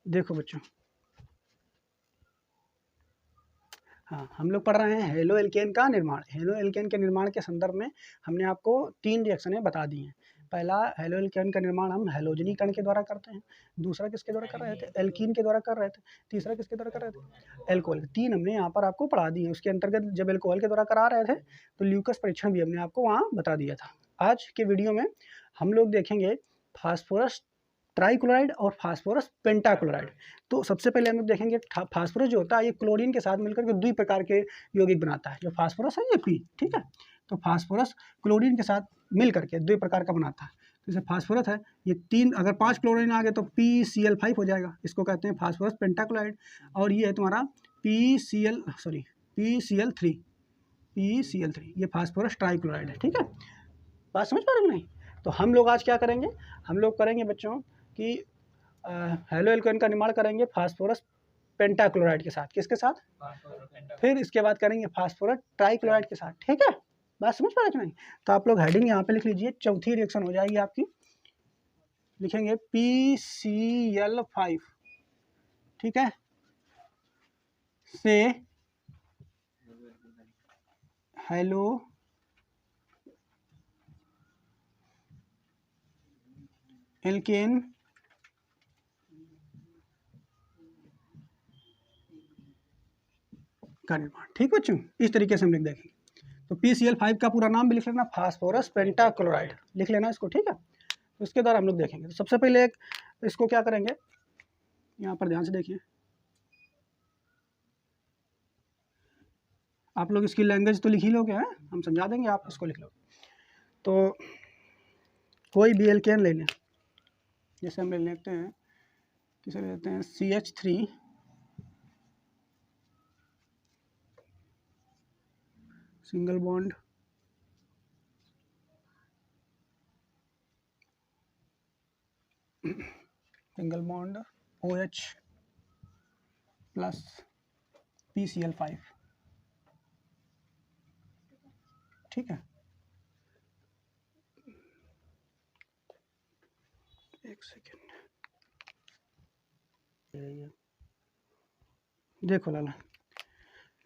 देखो बच्चों, हाँ, हम लोग पढ़ रहे हैं हेलो एल्केन का निर्माण। हेलो एल्केन के निर्माण के संदर्भ में हमने आपको 3 रिएक्शनें बता दी हैं। पहला, हेलो एल्केन का निर्माण हम हैलोजनीकरण के द्वारा करते हैं। दूसरा किसके द्वारा कर रहे थे? एल्कीन के द्वारा कर रहे थे। तीसरा किसके द्वारा कर रहे थे? एल्कोहल। 3 हमने यहाँ पर आपको पढ़ा दी है। उसके अंतर्गत जब एल्कोहल के द्वारा करा रहे थे तो ल्यूकस परीक्षण भी हमने आपको वहाँ बता दिया था। आज के वीडियो में हम लोग देखेंगे फास्फोरस ट्राइक्लोराइड और फास्फोरस पेंटाक्लोराइड। तो सबसे पहले हम लोग देखेंगे फास्फोरस जो होता है ये क्लोरीन के साथ मिलकर के 2 प्रकार के यौगिक बनाता है। जो फास्फोरस है ये पी, ठीक है। तो फास्फोरस क्लोरीन के साथ मिल करके 2 प्रकार का बनाता है। जैसे फास्फोरस है ये 3, अगर 5 क्लोरीन आ गए तो PCl5 हो जाएगा, इसको कहते हैं फास्फोरस पेंटाक्लोराइड। और ये है तुम्हारा PCl3 ये फास्फोरस ट्राइक्लोराइड है, ठीक है। बात समझ पा रहे हो नहीं? तो हम लोग आज क्या करेंगे, हम लोग करेंगे बच्चों कि हेलो एल्केन का निर्माण करेंगे फास्फोरस पेंटाक्लोराइड के साथ। किसके साथ? फिर इसके बाद करेंगे फास्फोरस ट्राइक्लोराइड के साथ, ठीक है। बात समझ पा रहे कि नहीं? तो आप लोग हेडिंग यहाँ पे लिख लीजिए, चौथी रिएक्शन हो जाएगी आपकी। लिखेंगे PCl5, ठीक है, से हेलो एल्केन का निर्माण, ठीक बच्चों। इस तरीके से हम लिख देंगे। तो PCl5 का पूरा नाम भी लिख लेना, फास्फोरस पेंटाक्लोराइड लिख लेना इसको, ठीक है। तो इसके द्वारा हम लोग देखेंगे। तो सबसे पहले एक इसको क्या करेंगे, यहाँ पर ध्यान से देखिए। आप लोग इसकी लैंग्वेज तो लिख ही लोगे, हैं, हम समझा देंगे, आप इसको लिख लो। तो कोई भी एल्केन ले लें, जैसे हम ले लेते हैं, किसे ले लेते हैं, CH3 single bond OH plus PCl5, ठीक है। एक सेकेंड, देखो लाला।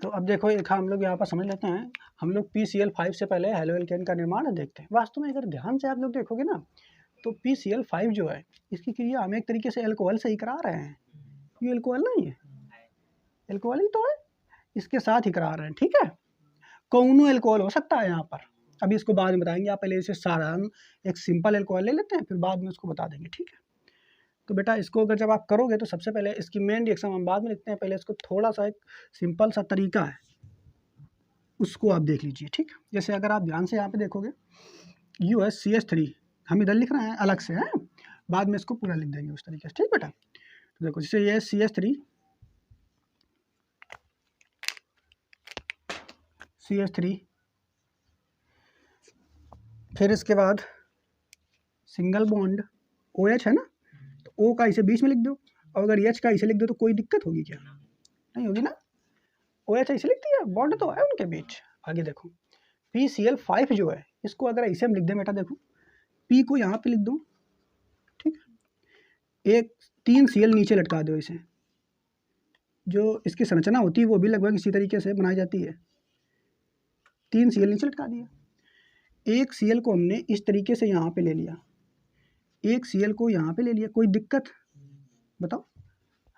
तो अब देखो एक हम लोग यहाँ पर समझ लेते हैं। हम लोग PCl5 से पहले हेलो एल्केन का निर्माण देखते हैं। वास्तव में अगर ध्यान से आप लोग देखोगे ना, तो PCl5 जो है इसकी क्रिया हम एक तरीके से एल्कोहल से ही करा रहे हैं। ये एल्कोहल नहीं है, एल्कोहल ही तो है, इसके साथ ही करा रहे हैं, ठीक है। कौनो एल्कोहल हो सकता है यहाँ पर, अभी इसको बाद में बताएंगे। आप पहले इसे साधारण एक सिंपल एल्कोहल ले लेते हैं, फिर बाद में उसको बता देंगे, ठीक है। तो बेटा इसको अगर जब आप करोगे तो सबसे पहले इसकी मेन रिएक्शन हम बाद में लिखते हैं, पहले इसको थोड़ा सा एक सिंपल सा तरीका है उसको आप देख लीजिए, ठीक है। जैसे अगर आप ध्यान से यहाँ पे देखोगे, UHCH3 हम इधर लिख रहे हैं अलग से, हैं, बाद में इसको पूरा लिख देंगे उस तरीके से, ठीक बेटा। तो देखो जैसे ये CH3, फिर इसके बाद सिंगल बॉन्ड OH है ना, तो O का इसे बीच में लिख दो, और अगर H का इसे लिख दो तो कोई दिक्कत होगी क्या? नहीं होगी ना। OH इसे लिख दिया, बॉन्ड तो है उनके बीच। आगे देखो PCl5 जो है इसको अगर इसे हम लिख दें बेटा, देखो P को यहाँ पे लिख दो, ठीक है। एक 3 Cl नीचे लटका दो इसे। जो इसकी संरचना होती है वो भी लगभग इसी तरीके से बनाई जाती है। 3 Cl नीचे लटका दिया। एक Cl को हमने इस तरीके से यहाँ पे ले लिया, एक Cl को यहाँ पे ले लिया। कोई दिक्कत बताओ?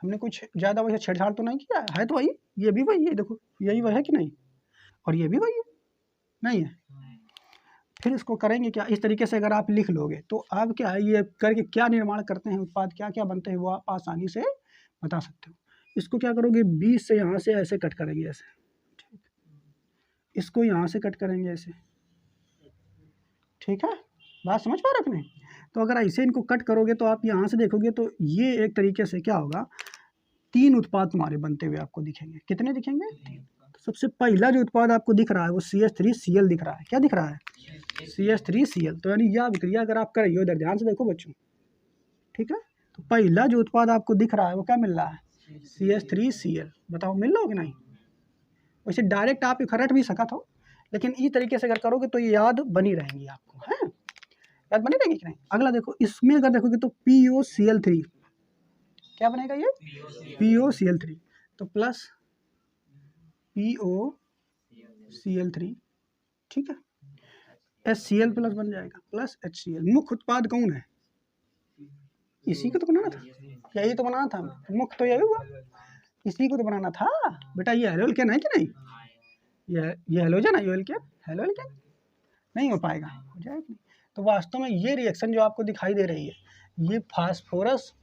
हमने कुछ ज़्यादा वैसे छेड़छाड़ तो नहीं किया है तो वही, ये भी वही है, देखो यही वह है कि नहीं, और ये भी वही है, नहीं है। फिर इसको करेंगे क्या, इस तरीके से अगर आप लिख लोगे तो अब क्या है, ये करके क्या निर्माण करते हैं, उत्पाद क्या क्या बनते हैं, वो आप आसानी से बता सकते हो। इसको क्या करोगे, बीच से यहाँ से ऐसे कट करेंगे ऐसे, ठीक, इसको यहाँ से कट करेंगे ऐसे, ठीक है। बात समझ पा रहे हो नहीं? तो अगर ऐसे इनको कट करोगे तो आप यहाँ से देखोगे तो ये एक तरीके से क्या होगा, 3 उत्पाद तुम्हारे बनते हुए आपको दिखेंगे। कितने दिखेंगे? 3। तो सबसे पहला जो उत्पाद आपको दिख रहा है वो CH3Cl दिख रहा है। क्या दिख रहा है? CH3Cl। तो यानी यह अभिक्रिया अगर आप करेंगे, इधर ध्यान से देखो बच्चों, ठीक है। तो पहला जो उत्पाद आपको दिख रहा है वो क्या मिल रहा है? CH3Cl। बताओ मिल रहा हो कि नहीं? वैसे डायरेक्ट आप खरट भी सकत हो, लेकिन इस तरीके से अगर करोगे तो ये याद बनी रहेंगी आपको, है याद बनी रहेगी कि नहीं। अगला देखो, इसमें अगर देखोगे तो POCl3, क्या बनेगा ये POCl3, तो प्लस POCl3, ठीक है, HCl प्लस बन जाएगा प्लस HCl। मुख्य उत्पाद कौन है? इसी को तो बनाना था, यही तो बनाना था, मुख्य तो यही हुआ, इसी को तो बनाना था बेटा। ये हेलोल्केन है कि नहीं? ये हेलोजन है, हेलोल्केन नहीं हो पाएगा, हो जाएगा नहीं। तो वास्तव में ये रिएक्शन जो आपको दिखाई दे रही है, ये फास्फोरस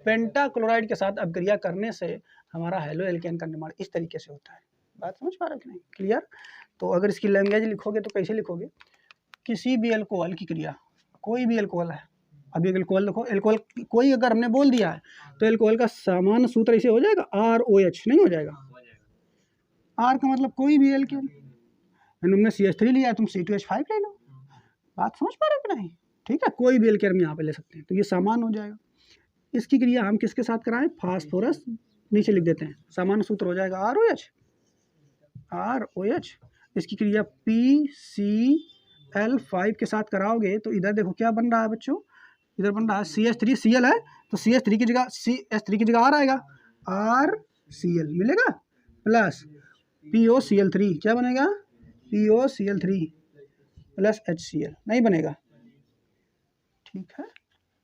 पेंटाक्लोराइड के साथ अभिक्रिया करने से हमारा हेलो एल्केन का निर्माण इस तरीके से होता है। बात समझ पा रहे कि नहीं? क्लियर? तो अगर इसकी लैंग्वेज लिखोगे तो कैसे लिखोगे? किसी भी अल्कोहल की क्रिया, कोई भी अल्कोहल है, अभी अल्कोहल लिखो, अल्कोहल कोई अगर हमने बोल दिया है तो अल्कोहल का सामान्य सूत्र ऐसे हो जाएगा ROH, नहीं हो जाएगा? R का मतलब कोई भी एल्केन, तुमने CH3 लिया, तुम C2H5 ले लो। बात समझ पा रहे हो कि नहीं? ठीक है, कोई भी एल्केन हम यहाँ पे ले सकते हैं, तो ये सामान्य हो जाएगा। इसकी क्रिया हम किसके साथ कराएं? फास्फोरस, नीचे लिख देते हैं, सामान्य सूत्र हो जाएगा ROH। इसकी क्रिया PCl5 के साथ कराओगे तो इधर देखो क्या बन रहा है बच्चों, इधर बन रहा है CH3Cl है, तो CH3 की जगह CH3 की जगह R आएगा, RCl मिलेगा, प्लस POCl3, क्या बनेगा? POCl3 प्लस HCl, नहीं बनेगा, ठीक है?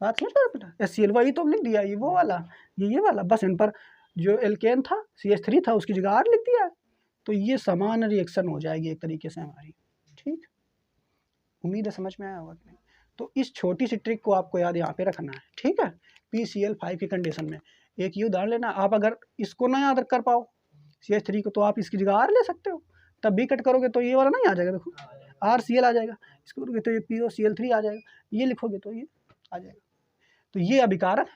बात समझ पा रहे बेटा? HCl वही तो लिख दिया, ये वो वाला, ये वाला, बस इन पर जो एल्केन था CH3 था उसकी जगह R लिख दिया है, तो ये समान रिएक्शन हो जाएगी एक तरीके से हमारी। ठीक, उम्मीद है समझ में आया होगा कि नहीं? तो इस छोटी सी ट्रिक को आपको याद यहाँ पे रखना है, ठीक है? PCl5 की कंडीशन में एक ये उदाहरण लेना, आप अगर इसको ना याद कर पाओ CH3 को, तो आप इसकी जगह R ले सकते हो, तब भी कट करोगे तो ये वाला नहीं आ जाएगा, देखो RCl आ जाएगा, इसको करोगे तो ये POCl3 आ जाएगा, ये लिखोगे तो ये आ जाएगा। तो ये अभिकारक,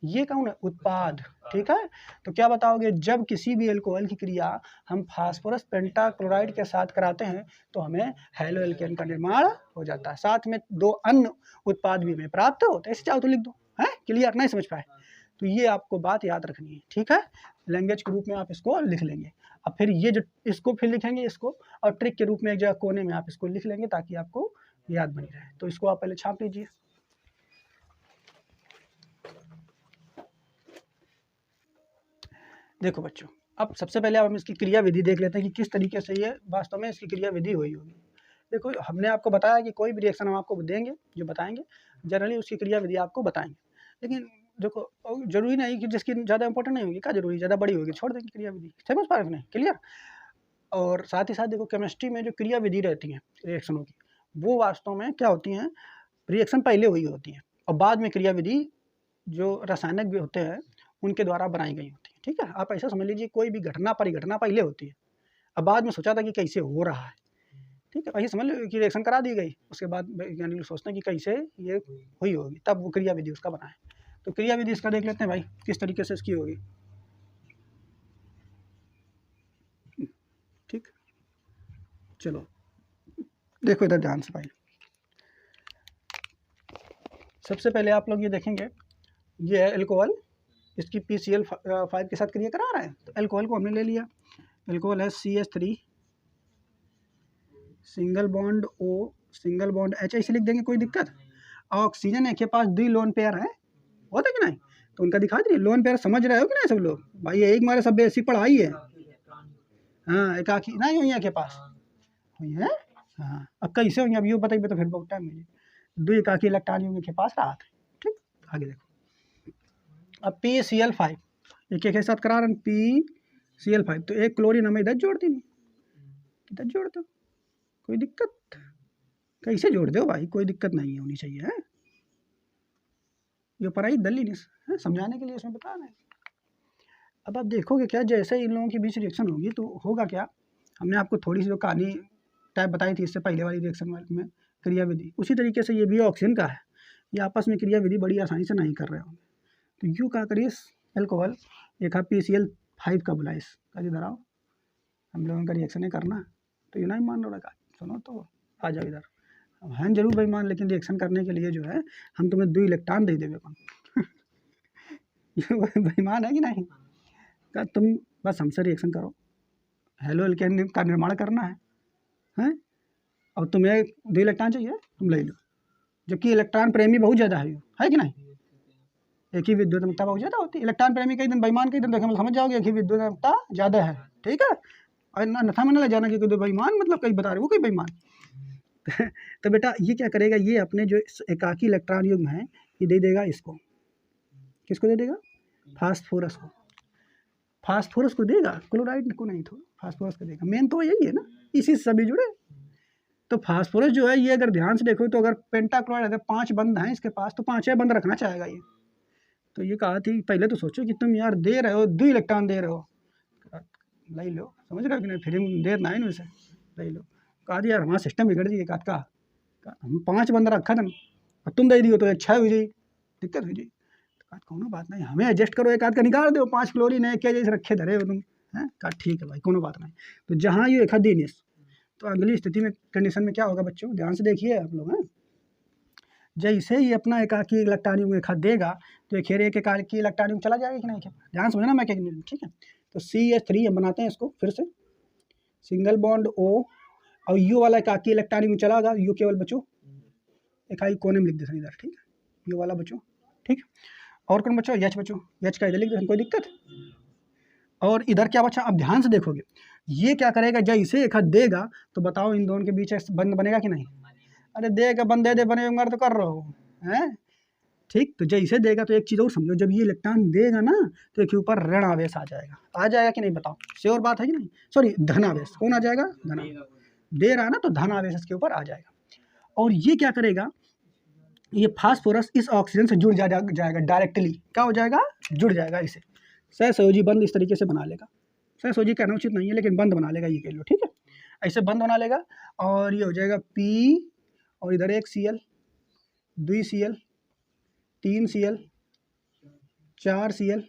ये कौन है? उत्पाद, ठीक है? तो क्या बताओगे, जब किसी भी अल्कोहल की क्रिया हम फास्फोरस पेंटाक्लोराइड के साथ कराते हैं तो हमें हेलो एल्केन का निर्माण हो जाता है, साथ में 2 अन्य उत्पाद भी हमें प्राप्त होते हैं। ऐसे चाहो तो लिख दो, है क्लियर? नहीं समझ पाए तो ये आपको बात याद रखनी है, ठीक है? लैंग्वेज के रूप में आप इसको लिख लेंगे, अब फिर ये जो इसको फिर लिखेंगे इसको, और ट्रिक के रूप में एक जगह कोने में आप इसको लिख लेंगे ताकि आपको याद बनी रहे। तो इसको आप पहले छाप लीजिए। देखो बच्चों, अब सबसे पहले हम इसकी क्रिया विधि देख लेते हैं कि किस तरीके से ये वास्तव में इसकी क्रिया विधि हुई होगी। देखो, हमने आपको बताया कि कोई भी रिएक्शन हम आपको देंगे, जो बताएंगे जनरली उसकी क्रिया विधि आपको बताएंगे, लेकिन देखो जरूरी नहीं कि जिसकी ज़्यादा इंपॉर्टेंट नहीं होगी, क्या जरूरी ज़्यादा बड़ी होगी छोड़ देंगे क्रिया विधि, समझ पा रहे हो नहीं? क्लियर? और साथ ही साथ देखो, केमिस्ट्री में जो क्रिया विधि रहती हैं रिएक्शनों की, वो वास्तव में क्या होती हैं, रिएक्शन पहले हुई होती है और बाद में क्रिया विधि जो रासायनिक भी होते हैं उनके द्वारा बनाई गई होती है, ठीक है? आप ऐसा समझ लीजिए, कोई भी घटना परिघटना पहले होती है, अब बाद में सोचा था कि कैसे हो रहा है, ठीक है? वही समझ लो कि रिएक्शन करा दी गई, उसके बाद वैज्ञानिक सोचते हैं कि कैसे ये हुई होगी, तब वो क्रिया विधि उसका बनाए। तो क्रिया विधि इसका देख लेते हैं भाई, किस तरीके से इसकी होगी। ठीक, चलो देखो इधर ध्यान से भाई, सबसे पहले आप लोग ये देखेंगे, ये है एल्कोहल, इसकी PCl5 के साथ क्रिया करा रहा है, तो एल्कोहल को हमने ले लिया, एल्कोहल है CH3 single bond O single bond H, ऐसे लिख देंगे, कोई दिक्कत? ऑक्सीजन है के पास 2 लोन पेयर है, होता कि नहीं? तो उनका दिखा दीजिए, लोन पेयर समझ रहे हो कि नहीं सब लोग? भाई एक मारे सब बेसिक पढ़ाई है, हाँ, एक आखी नहीं हुई है के पास हुई है, हाँ, अब कैसे होंगे अब ये बताइए, तो फिर बहुत टाइम मिले, 2 एकाकी इलेक्ट्रॉन होंगे के पास रहा था। ठीक, आगे देखो, अब PCl5 एक के साथ करा रहे हैं, PCl5, तो एक क्लोरीन हमें इधर जोड़ दी, इधर जोड़ दो, कोई दिक्कत? कैसे जोड़ दो भाई, कोई दिक्कत नहीं होनी चाहिए, है? ये पढ़ाई दली नहीं समझाने के लिए इसमें बता रहे हैं। अब आप देखोगे क्या, जैसे इन लोगों के बीच रिएक्शन होगी तो होगा क्या, हमने आपको थोड़ी सी जो कहानी टाइप बताई थी इससे पहले वाली रिएक्शन में क्रिया विधि, उसी तरीके से ये भी ऑक्सीजन का है, ये आपस में क्रिया विधि बड़ी आसानी से नहीं कर रहे होंगे, तो यूँ क्या करिए, एल्कोहल एक PCl5 का बुला, इसका इधर आओ, हम लोगों का रिएक्शन है करना, तो ये नहीं मान रहा, सुनो तो आ जाओ इधर, हैं जरूर बेईमान, लेकिन रिएक्शन करने के लिए जो है हम तुम्हें 2 इलेक्ट्रॉन दे देवे कौन ये बेईमान है कि नहीं? क्या तुम बस हमसे रिएक्शन करो, हेलो एल्केन का निर्माण करना है? और तुम्हें 2 इलेक्ट्रॉन चाहिए, तुम ले लो, जबकि इलेक्ट्रॉन प्रेमी बहुत ज़्यादा है कि नहीं? एक ही विद्युतमकता बहुत ज़्यादा होती है। इलेक्ट्रॉन प्रेमी कई दिन बेईमान कई दिन देखें समझ जाओगे एक ही विद्युतमकता ज़्यादा है, ठीक है। और नथा में ना ले जाना कि कोई बेईमान मतलब कई बता रहे वो कोई बेईमान। तो बेटा ये क्या करेगा, ये अपने जो एकाकी इलेक्ट्रॉन युग्म है ये दे देगा इसको, किसको दे देगा, फास्फोरस को। फास्फोरस को देगा, क्लोराइड को नहीं, तो फास्फोरस को देगा। मेन तो यही है ना, इसी से सभी जुड़े। तो फास्फोरस जो है ये अगर ध्यान से देखो तो अगर पेंटाक्लोराइड अगर 5 बंध हैं इसके पास तो 5 बंध रखना चाहेगा ये। तो ये कहा थी पहले तो सोचो कि तुम यार दे रहे हो 2 इलेक्ट्रॉन दे रहे हो, ले लो, समझ रहे हो कि नहीं, फिर देर ना है वैसे ले लो। कहा यार हमारा सिस्टम बिगड़ जाइए का हम 5 बंद रखा था और तुम दे दियो तो 6 हो जाए, दिक्कत हो जाए। कहा कोनो बात नहीं, हमें एडजस्ट करो, एक आध का निकाल दो, 5 क्लोरीन है क्या जैसे रखे धरे हो तुम हैं। कहा ठीक है भाई कोनो बात नहीं। तो जहाँ ये एक दिनिस तो अगली स्थिति में कंडीशन में क्या होगा बच्चों, ध्यान से देखिए आप लोग हैं। जैसे ही अपना एकाकी इलेक्ट्रॉन युग्म एक देगा तो एक एकाकी इलेक्ट्रॉन युग्म चला जाएगा कि नहीं, ध्यान समझना मैं क्या, ठीक है। तो CH3 हम बनाते हैं इसको फिर से, सिंगल बॉन्ड O और U वाला एकाकी इलेक्ट्रॉन युग्म चला गया, U केवल बचो, इकाई कोने में लिख देते इधर, ठीक है, U वाला बचो, ठीक। और कौन बचो, H बचो, H का इधर लिख देते, कोई दिक्कत। और इधर क्या बचा, अब ध्यान से देखोगे ये क्या करेगा, जैसे एक देगा तो बताओ इन दोनों के बीच बंद बनेगा कि नहीं। अरे देगा बंद दे दे बने मर तो कर रहे हो हैं, ठीक। तो जैसे देगा तो एक चीज़ और समझो, जब ये इलेक्ट्रॉन देगा ना तो एक ऊपर ऋण आवेश आ जाएगा कि नहीं बताओ, श्योर बात है कि नहीं, सॉरी धन आवेश, कौन आ जाएगा, धन दे रहा है ना तो धन आवेश इसके ऊपर आ जाएगा। और ये क्या करेगा, ये फास्फोरस इस ऑक्सीजन से जुड़ जाएगा डायरेक्टली, क्या हो जाएगा, जुड़ जाएगा, इसे सहसंयोजी बंद इस तरीके से बना लेगा। सहसंयोजी कहना उचित नहीं है लेकिन बंद बना लेगा, ये कह लो, ठीक है, ऐसे बंद बना लेगा। और ये हो जाएगा P और इधर एक Cl, 2 Cl, 3 Cl, 4 Cl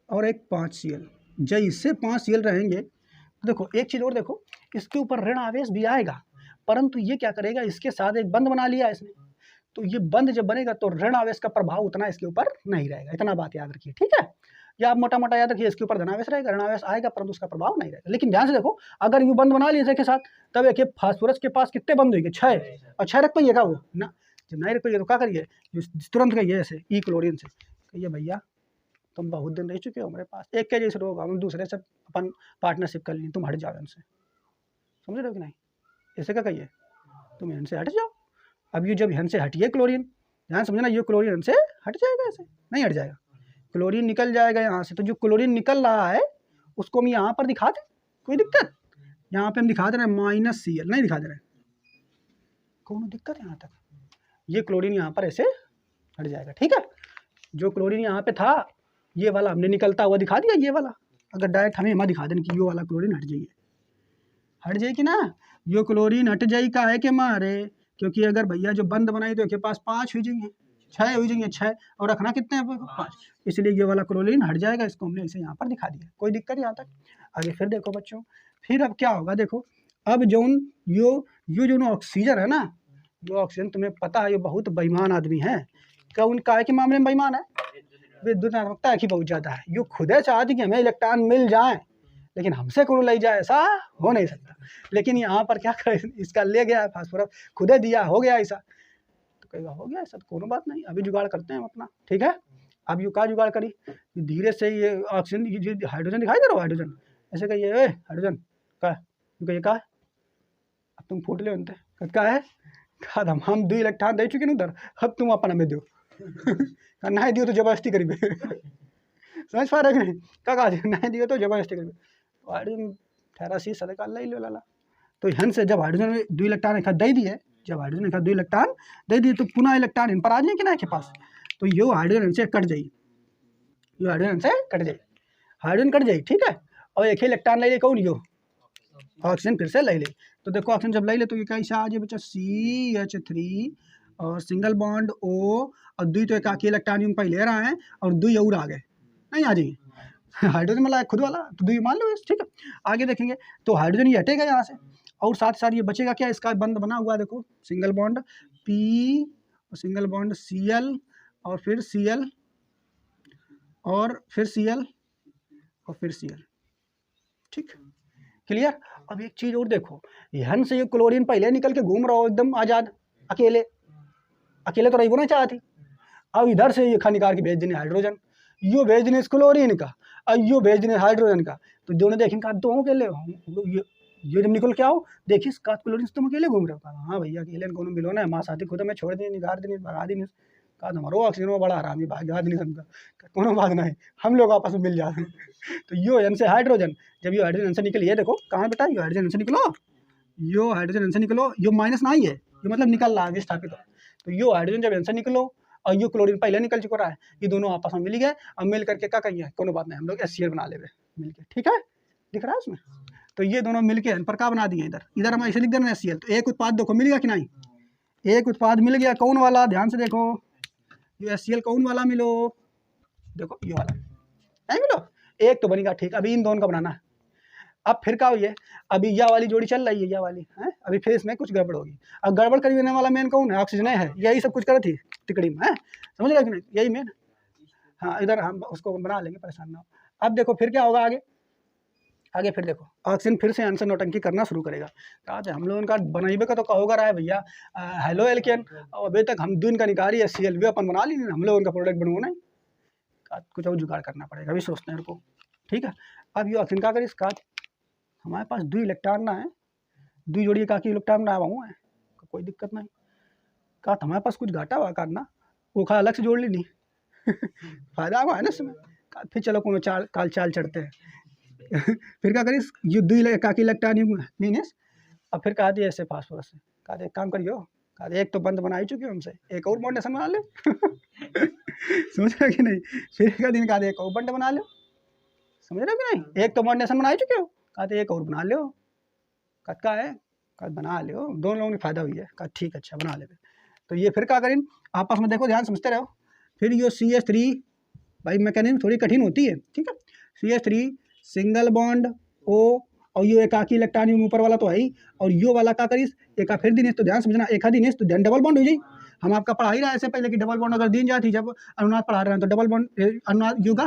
और एक 5 Cl। जैसे 5 Cl रहेंगे तो देखो एक चीज़ और देखो, इसके ऊपर ऋण आवेश भी आएगा, परंतु ये क्या करेगा, इसके साथ एक बंद बना लिया इसने, तो ये बंद जब बनेगा तो ऋण आवेश का प्रभाव उतना इसके ऊपर नहीं रहेगा, इतना बात याद रखिए, ठीक है। या आप मोटा मोटा याद रखिए, इसके ऊपर धनावेश रहेगा, ऋणावेश आएगा परंतु उसका प्रभाव नहीं रहेगा। लेकिन ध्यान से देखो, अगर यू बंद बना लिए के साथ तब एक फास्फोरस के पास कितने बंद होंगे, 6, और 6 रख पाइएगा वो ना, जब नहीं रख पाइए तो क्या करिए, तुरंत कहिए ऐसे ई क्लोरीन से, कहिए भैया तुम बहुत दिन रह चुके हो हमारे पास, एक के जैसे लोग, हम दूसरे से अपन पार्टनरशिप कर ली, तुम हट जाओ इनसे, समझ रहे हो कि नहीं, ऐसे क्या कहिए, तुम इनसे हट जाओ। अब ये जब यहाँ से हटिए क्लोरीन, ध्यान समझना, ये क्लोरीन यहाँ से हट जाएगा, ऐसे नहीं हट जाएगा, क्लोरीन निकल जाएगा यहाँ से। तो जो क्लोरीन निकल रहा है उसको हम यहाँ पर दिखा दें, कोई दिक्कत, यहाँ पे हम दिखा दे रहे हैं -Cl, नहीं दिखा दे रहे, कौन दिक्कत यहाँ तक, ये क्लोरीन यहाँ पर ऐसे हट जाएगा, ठीक है। जो क्लोरीन यहाँ पे था ये वाला हमने निकलता हुआ दिखा दिया, ये वाला अगर डायरेक्ट हमें यहाँ दिखा दें कि ये वाला क्लोरीन हट जाएगी ना, यो क्लोरीन हट जाएगी का है कि मारे, क्योंकि अगर भैया जो बंद बनाई तो के पास 5 हो जाएंगे, 6 हो जाएंगे, 6 और रखना कितने हैं, 5, इसलिए ये वाला क्लोरीन हट जाएगा, इसको हमने इसे यहाँ पर दिखा दिया, कोई दिक्कत यहाँ तक। आगे फिर देखो बच्चों, फिर अब क्या होगा देखो, अब जो जो ऑक्सीजन है ना, जो ऑक्सीजन तुम्हें पता है ये बहुत बेईमान आदमी है, क्या उनका के मामले में बेईमान है, विद्युतात्मकता की बहुत ज़्यादा है, यो खुद चाहती कि हमें इलेक्ट्रॉन मिल जाए लेकिन हमसे कौन ले जाए, ऐसा हो नहीं सकता। लेकिन यहाँ पर क्या करे, इसका ले गया फास्फोरस, खुदे दिया, हो गया ऐसा, तो कहेगा हो गया ऐसा तो कोनो बात नहीं, अभी जुगाड़ करते हैं हम अपना, ठीक है। अब यू का जुगाड़ करी, धीरे से ये ऑक्सीजन, ये हाइड्रोजन दिखाई दे रहा हो, हाइड्रोजन ऐसे कहिए, हाइड्रोजन का यू कहिए का, अब तुम फूट ले उनते का है, हम 2 इलेक्ट्रॉन दे चुके ना उधर, अब तुम अपन हमें दो नहीं दियो तो जबरदस्ती करीबे समझ पा रहे नहीं, कहा नहीं दियो तो जबरदस्ती करीबे, हाइड्रोजन ठहरा सी सदका ले लो लाला। तो यहाँ से जब हाइड्रोजन में 2 इलेक्ट्रॉन एक दे दिए, जब हाइड्रोजन एक 2 इलेक्ट्रॉन दे दिए तो पुनः इलेक्ट्रॉन इन पर आ जाए कि ना के पास, तो यो हाइड्रोजन से कट जाए, यो हाइड्रोजन से कट जाए, हाइड्रोजन कट जाए, ठीक है। और एक ही इलेक्ट्रॉन ले ले कौन, यो ऑक्सीजन फिर से ले ले, तो देखो ऑक्सीजन जब ले ले तो ये कैसे आ जाए बच्चा, CH3 और सिंगल बॉन्ड O और 2 तो एकाकी इलेक्ट्रॉन यूं पहले रहा है और 2 और आ गए, नहीं आ जाएंगे, हाइड्रोजन वाला खुद वाला तो 2 मान लो, ठीक है। आगे देखेंगे तो हाइड्रोजन ये हटेगा यहाँ से, और साथ साथ ये बचेगा क्या, इसका बंद बना हुआ देखो, सिंगल बॉन्ड P और सिंगल बॉन्ड Cl और फिर Cl और फिर Cl और फिर Cl, ठीक, क्लियर। अब एक चीज़ और देखो, यहाँ से ये क्लोरीन पहले निकल के घूम रहा हो एकदम आज़ाद, अकेले तो रही वो ना चाहती, अब इधर से ये खनिकार की भेज देनी हाइड्रोजन, यो भेज देनी क्लोरीन का, और यो भेज देनी हाइड्रोजन का, तो दोनों देखेंगे दोनों अकेले ये जब निकल के आओ देखिए क्लोरीन तुम अकेले घूम रहे हो। हाँ भैया अकेले कौन मिलो ना, माँ साथी खुद मैं छोड़ दी निगार दी भगा दी कहा हमारो ऑक्सीजन में बड़ा आराम ही भागा नहीं समझा कोनो भागना है, हम लोग आपस में मिल जाते हैं। तो यो एन से हाइड्रोजन, जब यो हाइड्रोजन से निकली है, देखो कहाँ बेटा यो हाइड्रोजन से निकलो, यो हाइड्रोजन से निकलो, यो माइनस ना ही है, ये मतलब निकल रहा है विस्थापित हो। तो यो हाइड्रोजन जब से निकलो और यो क्लोरीन पहले निकल चुका रहा है, ये दोनों आपस में मिल गए, अब मिल करके क्या कहिए कोनो बात नहीं, हम लोग HCl बना ले मिल के, ठीक है दिख रहा है उसमें। तो ये दोनों मिलके इन पर क्या बना दिए, इधर हम ऐसे लिख देना HCl। तो एक उत्पाद देखो मिल गया कि नहीं, एक उत्पाद मिल गया, कौन वाला, ध्यान से देखो ये HCl कौन वाला मिलो, देखो ये वाला नहीं मिलो, एक तो बनेगा ठीक। अभी इन दोनों का बनाना है। अब फिर क्या हुई है, अभी यह वाली जोड़ी चल रही है, यह वाली है, अभी फिर इसमें कुछ गड़बड़ होगी। अब गड़बड़ करने वाला मेन कौन है, ऑक्सीजन है, यही सब कुछ कर थी तिकड़ी में, है समझ रहे कि नहीं, यही मेन। हाँ इधर हम उसको बना लेंगे, परेशान ना हो। अब देखो फिर क्या होगा आगे फिर देखो ऑक्सीजन फिर से आंसर नौटंकी करना शुरू करेगा। कहा हम लोग उनका बनाइबे का तो कहोगा रहा है भैया हेलो एल्केन, अभी तक हम दून का निकाली HCl वे अपन बना ली, हम लोग उनका प्रोडक्ट बनवाना है, कुछ और जुगाड़ करना पड़ेगा, अभी सोचते हैं को, ठीक है। अब ये ऑक्सीजन का करें, इसका हमारे पास 2 इलेक्ट्रॉन ना है, 2 जोड़ी का इलेक्ट्रॉन ना आवा है, कोई दिक्कत नहीं। कहा हमारे पास कुछ घाटा हुआ करना, वो खा अलग से जोड़ ली नहीं फायदा हुआ है ना इसमें। फिर चलो कोनो काल चाल चढ़ते हैं फिर क्या करिए, ये 2 का इलेक्ट्रॉन नहीं, अब फिर कहा दिया ऐसे फास्फोरस से, कहा एक काम करियो, कहा एक तो बंद बना ही चुके हो हमसे, एक और बॉन्ड बना ले समझ रहे कि नहीं। फिर का दिन कहा एक और बंड बना लो, समझ रहे कि नहीं, एक तो बॉन्ड बना ही चुके हो, कहा एक और बना लो, का है कहा बना लो, दोनों लोगों ने फायदा हुई है, कहा ठीक अच्छा बना ले। तो ये फिर क्या करें आपस में, देखो ध्यान समझते रहो। फिर ये CH3 भाई मैकेनिज्म थोड़ी कठिन होती है, ठीक है। CH3 सिंगल बॉन्ड O और यो एकाकी इलेक्ट्रॉन ऊपर वाला तो है ही, और यो वाला क्या करीस एक फिर दिन, तो ध्यान समझना, एक दिन तो डबल बॉन्ड हो जाए। हम आपका पढ़ा ही रहा है ऐसे पहले कि डबल बॉन्ड अगर दिन जाती, जब अनुनाद पढ़ा रहे हैं तो डबल बॉन्ड अनुनाद युगा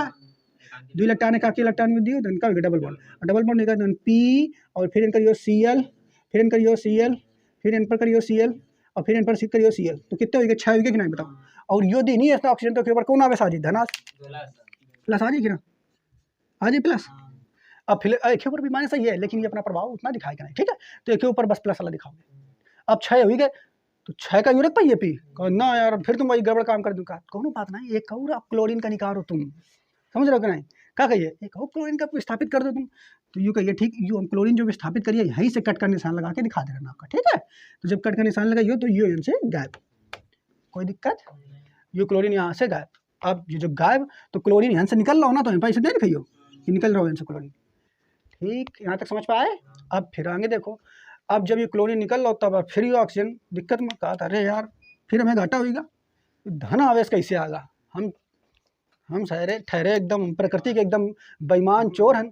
2 इलेक्ट्रॉन एकाकी इलेक्ट्रॉन में दिए तो इनका डबल बॉन्ड, डबल बॉन्ड निकाल P और फिर इन करियो Cl, फिर इन करियो Cl, फिर इन पर करियो Cl और फिर इन पर करियो Cl, तो कितने हो गए 6 हो गए कि नहीं बताओ। और यो दी नहीं है ऑक्सीजन, तो के ऊपर कौन आवे साजी धनाज प्लस आ जाए कि ना, आ जाए प्लस। अब फिर एक ऊपर भी माइनस सही है, लेकिन ये अपना प्रभाव उतना दिखाएगा नहीं, ठीक है। तो एक ऊपर बस प्लस वाला दिखाओगे। अब 6 हो गए, तो 6 का यूनिट पाइए P ना यार, फिर तुम वही गड़बड़ काम कर दूंगा, कौन बात नहीं, एक और आप क्लोरीन का निकालो तुम, समझ रहे हो कि नहीं, क्या कहिए एक और क्लोरीन का स्थापित कर दो तुम। तो यू कहिए ठीक, यू हम क्लोरीन जो स्थापित करिए यहीं से कट का निशान लगा के दिखा दे रहा आपका, ठीक है। तो जब कट का निशान लगाइए तो यू यहाँ से गायब, कोई दिक्कत, यू क्लोरीन यहाँ से गायब। अब ये जो गायब, तो क्लोरीन यहाँ से निकल रहा हो ना, तो यहाँ से नहीं दिखाइयो कि निकल रहा हो यहाँ से क्लोरीन, ठीक, यहाँ तक समझ पाए। अब फिर आगे देखो, अब जब ये क्लोरीन निकल रहा हो तब फिर ये ऑक्सीजन दिक्कत में, कहा था अरे यार फिर हमें घाटा होगा, धन आवेश कैसे आगा, हम ठहरे एकदम प्रकृति के एकदम बेईमान चोर हैं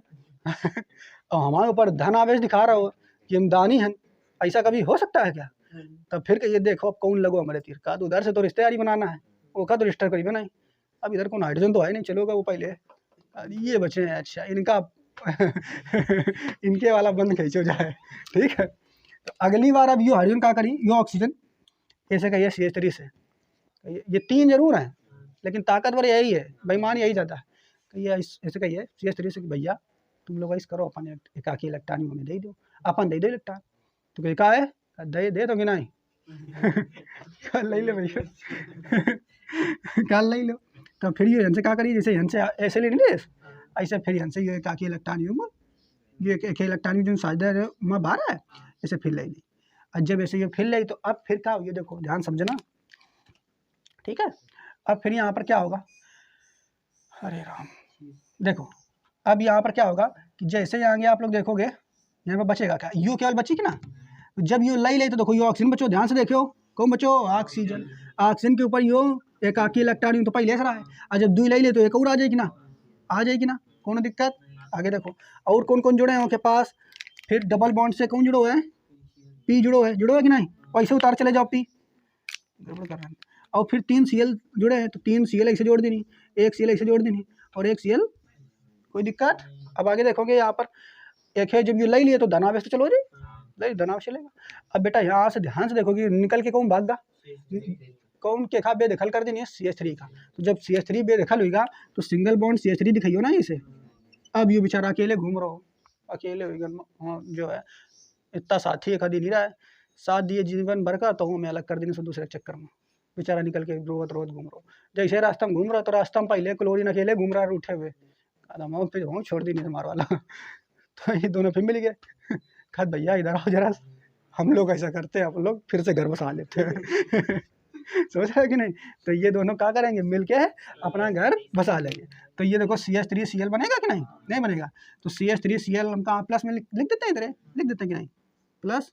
और हमारे ऊपर धन आवेश दिखा रहा हो कि हम दानी हैं, ऐसा कभी हो सकता है क्या। तब फिर ये देखो अब कौन लगो हमारे तीर का, तो उधर से तो रिश्तेदारी बनाना है, वो का तो रजिस्टर करीब नहीं। अब इधर को हाइड्रोजन तो है नहीं, चलोगा वो पहले ये बचे हैं, अच्छा इनका इनके वाला बंद खींचो जाए, ठीक है। तो अगली बार अब यो हाइड्रोजन क्या करी, यो ऑक्सीजन ऐसे कहिए CH3 से, ये 3 जरूर हैं लेकिन ताकतवर यही है, बेईमान यही ज़्यादा है। कहिए ऐसे कहिए CH3 से कि भैया तुम लोग ऐसे करो, अपन एकाकी इलेक्ट्रॉन हमें दे दो, अपन दे दो इलेक्ट्रॉन, तो कहीं कहा है दे दोगे नहीं कल ले लो भैया कल ले लो। तो फिर ये हमसे क्या करिए, जैसे हमसे ऐसे ले लीजिए, ऐसे फिर हमसे ये एकाकी इलेक्ट्रॉन ये एक इलेक्ट्रॉन जो साझेदार में बाहर है, ऐसे फिर ले ली। और जब ऐसे ये फिर ले तो अब फिर क्या, ये देखो ध्यान समझना, ठीक है। अब फिर यहाँ पर क्या होगा, अरे राम, देखो अब यहाँ पर क्या होगा कि जैसे आगे आप लोग देखोगे यहाँ पर बचेगा क्या, यू केवल बचेगी ना, जब यू ले तो देखो ये ऑक्सीजन बचो, ध्यान से देखो कौन बचो, ऑक्सीजन, ऑक्सीजन के ऊपर यो एकाकी इलेक्ट्रॉन तो पहले से रहा है, और जब 2 ले तो एक और आ जाएगी ना, कौन दिक्कत। आगे देखो और कौन कौन जुड़े हैं उनके पास, फिर डबल बॉन्ड से कौन जुड़ो है, P जुड़ो है कि नहीं, पैसे उतार चले जाओ P, गड़बड़ कर रहे हैं। और फिर 3 Cl जुड़े हैं, तो 3 Cl ऐसे जोड़ देनी, 1 Cl ऐसे जोड़ देनी और 1 Cl, कोई दिक्कत। अब आगे देखोगे यहाँ पर एक है, जब ये ले लिए तो धनावेश तो चलो जी, धनावेश चलेगा। अब बेटा यहाँ से ध्यान से देखोगे निकल के कौन भाग गा, कौन के खा बेदखल कर देनी है CH3 का। तो जब CH3 बेदखल होगा तो सिंगल बॉन्ड CH3 दिखाइयो ना इसे। अब ये बेचारा अकेले घूम रहा हो, अकेले होगा जो है इतना साथी कभी नहीं रहा है, साथ दिए जीवन भर का तो हूँ मैं अलग कर देने से दूसरे चक्कर में बेचारा निकल के रोज रोज घूम रहा हो। जैसे रास्ता में घूम रहा तो रास्ता में पहले क्लोरीन अकेले घूम रहा है उठे हुए, फिर हूँ छोड़ दी नहीं तुम्हारा वाला तो ये दोनों फिर मिल गए खत भैया इधर आओ जरा, हम लोग ऐसा करते हैं, आप लोग फिर से घर बसा लेते हैं सोच रहे कि नहीं। तो ये दोनों क्या करेंगे मिलके अपना घर बसा लेंगे। तो ये देखो CH3Cl बनेगा कि नहीं, नहीं बनेगा। तो CH3Cl हम कहाँ प्लस में लिख देते हैं, इधर लिख देते हैं कि नहीं, प्लस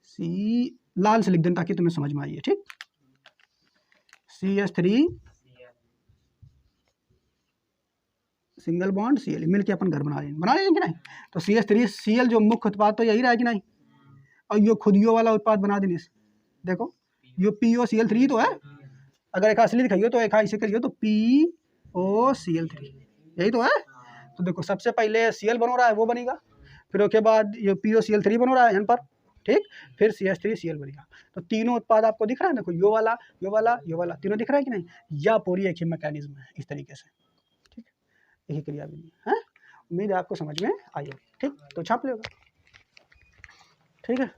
सी लाल से लिख दें ताकि तुम्हें समझ में आइए, ठीक। CH3 सिंगल बॉन्ड Cl मिलके अपन घर बना लेंगे कि नहीं। तो CH3Cl जो मुख्य उत्पाद तो यही रहा है कि नहीं, और ये खुद यो वाला उत्पाद बना देने से देखो यो POCl3 तो है, अगर एक असली दिखाइयो तो एक ऐसे करियो तो POCl3 यही तो है। तो देखो सबसे पहले Cl बन रहा है वो बनेगा, फिर उसके बाद ये POCl3 बन रहा है यहाँ पर, ठीक, फिर CH3Cl बनेगा। तो तीनों उत्पाद आपको दिख रहा है, देखो यो वाला यो वाला यो वाला तीनों दिख रहा है कि नहीं, या पूरी एक ही मैकेनिज्म है इस तरीके से, ठीक, यही क्रिया भी है। उम्मीद है आपको समझ में आई होगी, ठीक। तो छाप लेगा, ठीक है।